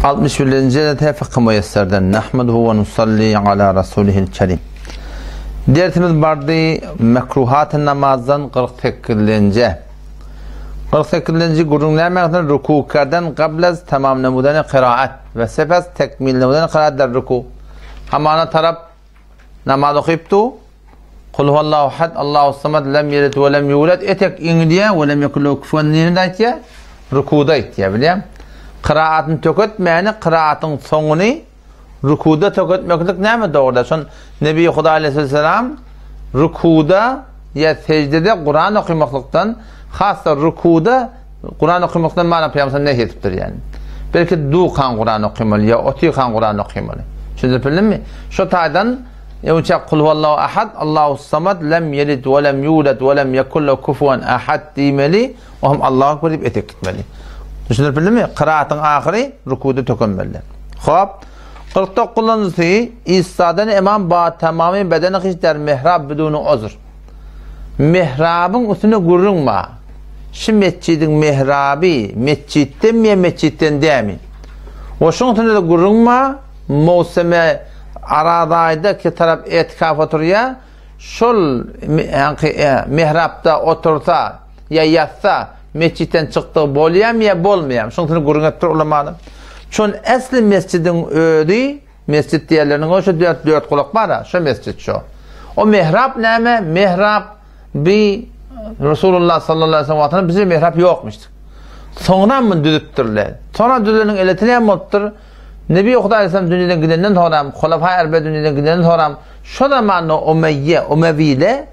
61. ayet Fıkh Müyesser'den Nahmeduhu ve nusalli ala Rasulihil Kerim. Dersimiz bardı mekruhat-ı namazdan 48. 48. gurunlar mektubu rukukardan qablaz tamam namudan qiraat ve sepas tekmil namudan qiraat der ruku. Hamana taraf namaz okuyuptu. Kul huvallahu ahad Allahu samad lem yelid ve lem yulad etek indiye ve lem yekul lahu kufuven ahad rukuda aytya bilem. Qiraatını töketmeyeni qiraatın sonunu rukuda töketmeklik näme doğruda? Son Nebi Huda aleyhisselam rukuda ya secdede Kur'an okumaklıktan hassa rukuda Kur'an okumaktan mana Peygamber ne etipdir yani. Belki duqan Kur'an okumalı ya otiqan Kur'an okumalı. Şimdi bildin mi? Şu taydan uçak kul huvallahu ahad Allahu samad lem yelid ve lem yulad ve lem yekul lahu kufuven ahad demeli. O hem Allahu ekber dip etek gitmeli. Düşünür bildin mi? Qiraatın ahiri rukuda tökünmeli. Hop. 49. İsa'dan imam ba tamamı bedeni hiçler mihrab bidunu uzur. Mihrabın üstüne gurrunma. Şu mescidin mihrabi mescitten mi mescitten değil mi? O şunun üstüne de gurrunma. Mevsime aradayda ki taraf etikaf oturuyor. Şol mihrabda otursa ya yatsa mescitten çıktığı boluyam ya bolmayam. Şunun üstüne gurrun ettir olamadım. Çün esli mescidin ödü, mescid diğerlerinin o şu dört kulak var ya, şu mescid şu. O mihrab neyme? Mihrab bir Resulullah sallallahu aleyhi ve sellem bize mihrab yokmuştu. Sonra mı düdüktürler? Sonra düdüğünün eletine mi ottur? Nebi Huda aleyhisselam dünyadan gidenden sonra, Hulefai Erbe dünyadan gidenden sonra, şu zamanla Umeviyle,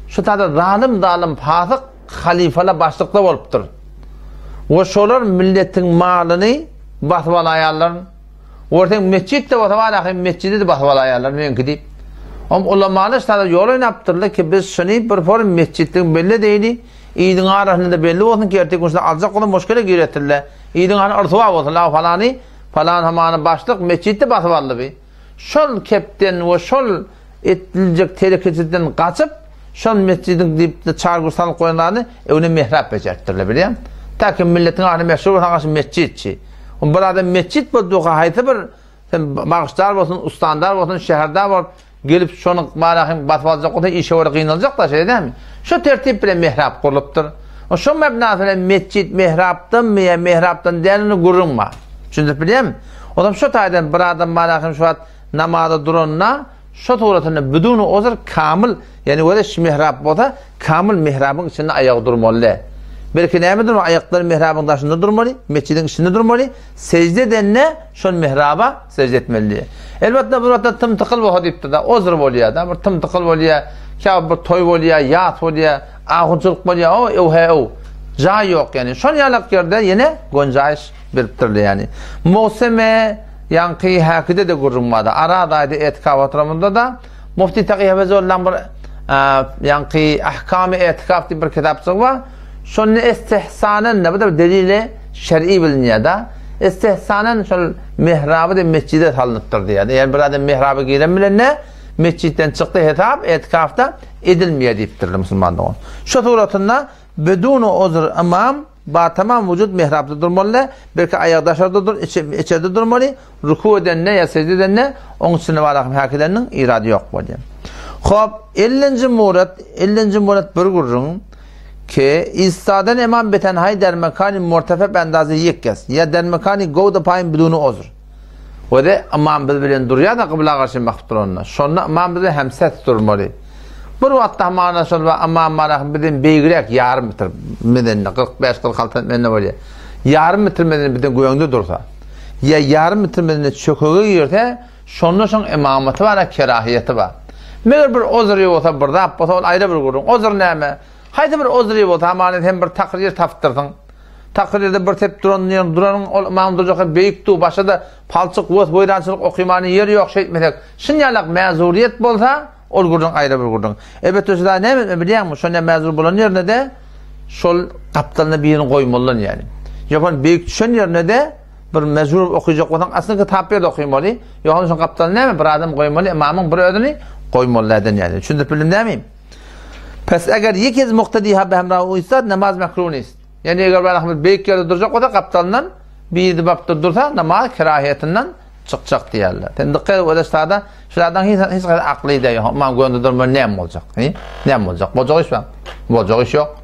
şu tadı zalim fasık halifala başlıklı oluptur. O şolar milletin malını basıp alayarlar. Orada mescid de basıp alayarlar, mescidi de basıp alayarlar. Mümkün değil. Ama ulamalar işte yol oynaptırlar ki biz şunu bir form mescidin belli değil. İyidin arasında belli olsun ki ertek uçta alacak olan müşkile giretirler. İyidin arasında olsun falanı falan hamanı başlık mescidde basıp aldı. Şol kepten ve şol etilecek tehlikesinden kaçıp şol mescidin dipte çargırsanlık koyanlarını evine mihrap becertirler biliyor musun? Ta ki milletin ahli meşhur olan mescidçi. Burada mescid bulduğu hayatı bir bağışlar olsun, ustandar olsun, şehirde var. Gelip şunu malahim batılacak o da işe oraya kıyınılacak da şey değil mi? Şu tertip bile mihrap kuruluptur. O şu mebnasıyla mescid mihraptan mı ya mihraptan değerini kurulma. Çünkü biliyor musun? O da şu taydan bir adam malahim şu an namazda durunna şu tuğratını büdünü ozur kamil yani o da mihrap olsa kamil mihrabın içinde ayağı durmalı. Belki ne midir? Ayakları mihrabın taşında durmalı, mescidin içinde durmalı. Secde denne şun mihraba secde etmeli. Elbette burada tım tıkıl bu hadipte da ozur oluyor da, bir tım tıkıl oluyor, ya bir toy oluyor, yat oluyor, ahunculuk oluyor, o. Ca yok yani. Şun yalak yerde yine goncayiş biriktirli yani. Mevsime yankı hakide de gurulmadı. Aradaydı etikaf oturumunda da Mufti Taqi Hafizullah bir yankı ahkam-ı etikaf diye bir kitapçık var. Şunun istihsanın ne bu da delili şer'i biliniyor da istihsanın şu mihrabı da mescide salınıptır diye. Yani bir adam mihrabı giren bile ne? Mescitten çıktı hitap etikafta edilmeye deyiptir Müslümanlar. Şu turatında bedunu uzur imam ba tamam vücut mihrabda durmalı. Belki ayak dışarıda dur, içeride durmalı. Ruku eden ne ya secde eden ne? Onun için var hakilerinin iradı yok böyle. Hop 50. murat bir gurrun ki İsa'dan imam betenhay der mekani murtefep endazı yekkes ya der mekani govda payın bidunu ozur. O da imam bilen duruyor da kıbla karşı makbudur onunla. Sonra imam bilen hemset durmalı. Bir vatta mana sonra imam marak bilen beygirek yarım metre meden 45-46 metre böyle. Yarım metre meden bilen goyunda dursa. Ya yarım metre meden çöküğü yerde sonra imamatı var, kerahiyeti var. Meğer bir ozur olsa burada apasa ayrı bir gurun. Ozur neyme? Haydi bir ozri bol tamamen hem bir takrir taftırdın. Takrirde bir tep duranın imam duracak beyiktu başada palçık vos boyrançılık okuymanı yeri yok şey etmedek. Şunyalak mezuriyet bolsa ol gurdun ayrı bir gurdun. Evet özüda ne biliyor musun? Şunya mezur bolan yerine de şol kaptalına birini koymalılar yani. Yapan beyik düşen yerine de bir mezur okuyacak olan aslında kitapları okuymalı. Yoğun son kaptalına ne mi? Bir adam koymalı, imamın bir ödünü koymalılardan yani. Çünkü bilim değil miyim? Pes eğer yekiz muhtedi habbe hemra uysa namaz mekruh ist. Yani eğer ben Ahmet beyik yerde duracak o da kaptandan bir baptır dursa namaz kerahiyetinden çıkacak diyorlar. Dikkat odastada şulardan hiç aklı da yok. Man gönderdirme ne olacak? Ne olacak? Olacak iş var. Olacak iş yok.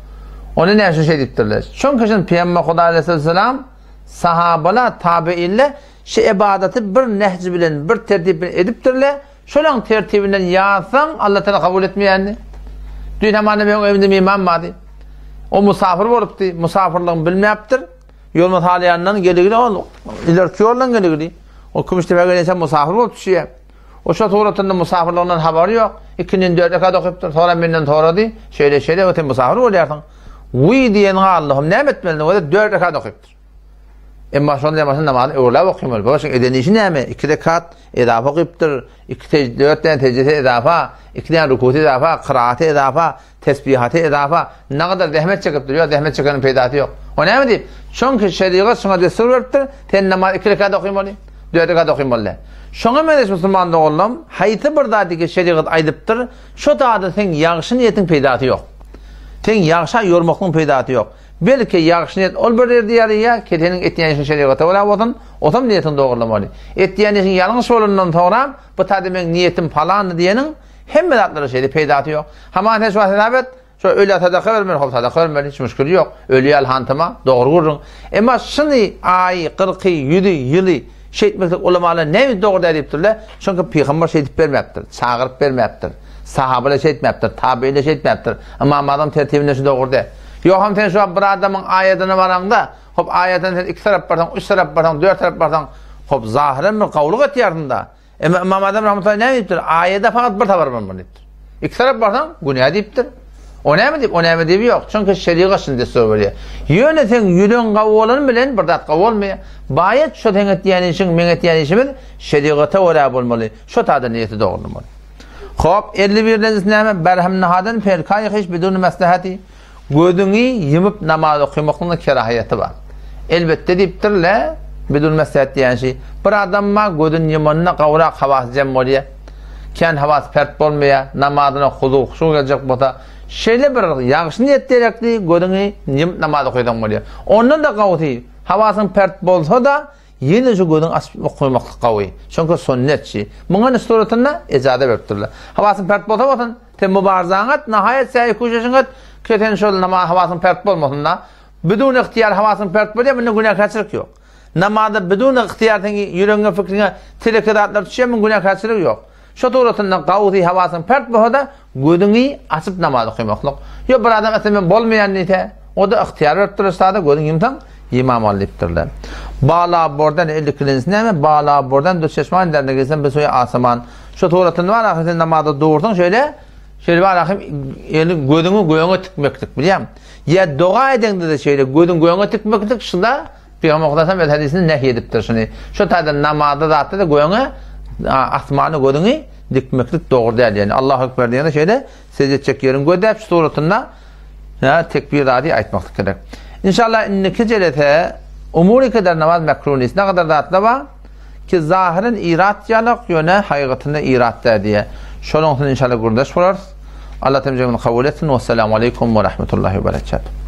Onu ne şey deyiptirler. Çünkü şimdi Peygamber Huda Aleyhisselam sahabalar tabi'inle şu ibadeti bir nehci bilen, bir tertip bilen ediptirler. Şolan tertibinden yağsan Allah Teala kabul etmeyenni. Dün hemen benim evimde imam vardı. O musafir oluptu. Musafirliğini bilmeyaptır. Yolma haliyandan geligili ol. İlerki yoldan geligili. O Kümüştepe gelirse musafir olup düşüyor. O şu tuğratında musafirliğinden haberi yok. 2'nin 4'e kadar okuyuptur. Sonra benden sonra değil. Şöyle öte musafir oluyorsun. Uy diyen Allah'ım ne etmeli? O da 4'e kadar okuyuptur. Ama sonra demasın namazını öğrelap okuymalı. Babasın edeni işi ne mi? 2 rekat edafa okuyuptur. 4 tane tecrüte edafa. 2 tane rukuti edafa. Kıraati edafa. Tesbihati edafa. Ne kadar zahmet çekiptir. Yok zahmet çekenin peydatı yok. O ne mi deyip? Çünkü şeriat şuna destur veriptir. Ten namaz 2 rekat okuymalı. 4 rekat okuymalı. Şuna medes Müslüman da oğlum. Hayti bir dadiki şeriat aydıptır. Şu dağda sen yağışı niyetin peydatı yok. Sen yağışa yormakın peydatı yok. Belki yağış niyet ol bir diyarı ya ketenin etdiğin şeriata ola olsun otam niyetin doğrulamalı. Etdiğin için yanlış olundan sonra bu tademin niyetim falan diyenin hem medatları şeyde peydatı yok. Hemen şu hadabet şu öyle sadaka vermeli, hop sadaka vermeli hiç müşkül yok. Ölüye alhantıma doğru vurun. Ama şimdi ay 40 7 yılı şey etmekte ulamalar ne doğru deyiptirler. Çünkü peygamber şey edip vermeyaptır. Çağırıp vermeyaptır. Sahabeler şey etmeyaptır. Tabiiler şey etmeyaptır. Ama adam tertibinde şu doğru de. Yok hem sen şu an bir adamın ayetine varanda hop ayetten 2 taraf barsan, 3 taraf barsan, 4 taraf barsan hop zahiren mi kavluk et yardımda. İmam Adam rahmetullahi ne deyiptir? Ayette fakat bir taraf var deyiptir. 2 taraf barsan günah deyiptir. O ne mi deyip? O ne mi deyip yok. Çünkü şeriat şimdi söylüyor. Yöne sen yürün kavulun bilen bir dat kavulmaya. Bayet şu ten etdiğin için, men etdiğin için şeriata oraya bulmalı. Şu tadı niyeti doğrulmalı. Hop 51'den neme berhem nahadan ferkay hiç bidun maslahati. Gözünü yumup namaz okumakın kerahiyeti var. Elbette deyiptirle bidun maslahat diyen şey. Bir adamma gözün yumanına kavrak havas cem oluyor. Ken havas pert olmaya, namazına huzuk şu gelecek bota. Şeyle bir yağış niyet direktli gözünü yumup namaz okuydan oluyor. Onun da kavti havasın pert bolsa da yine şu gözün okuymak kavi. Çünkü sünnet şey. Bunun suretinde icade veriptirler. Havasın pert bolsa bakın. Te mübarzanat nihayet sahi kuşuşunat keten şol namaz havasın pert bolmasın da bidun ihtiyar havasın pert bolya bunun günah kaçırık yok. Namazda bidun ihtiyar yüreğine fikrine telekiratlar düşüyor bunun günah kaçırık yok. Şu tuğratından qavzi havasın pert bolsa gözünü açıp namaz okumaklık. Yok bir adam esemen bolmayan nite o da ihtiyar veriptirsa da gözün yumtan imam alıptırlar. Bağla bordan 50 kiliniz ne bağla bordan düşeşman derine gelsen bir soya asaman. Şu tuğratın var ahirete namazda doğursan şöyle var ahim eli gözünü göğüne tıkmaktık biliyor musun? Ya dua edende de şöyle gözün göğüne tıkmaktık şunda Peygamber Okudasam ve hadisini nehyediptir şunu. Şu tarzda namazda da göğüne asmanı gözünü dikmeklik doğru değil yani. Allahu Ekber diyene şöyle secde çekiyorum. Gödep suratında tekbir adi aytmaklık gerek. İnşallah inneki celete umuri kadar namaz mekrunis ne kadar da var ki zahirin irat yalık yöne haykatını irat der diye. Şolun inşallah kurdaş oluruz. Allah temizliğini kabul etsin. Vesselamu aleyküm ve rahmetullahi ve berekatuhu.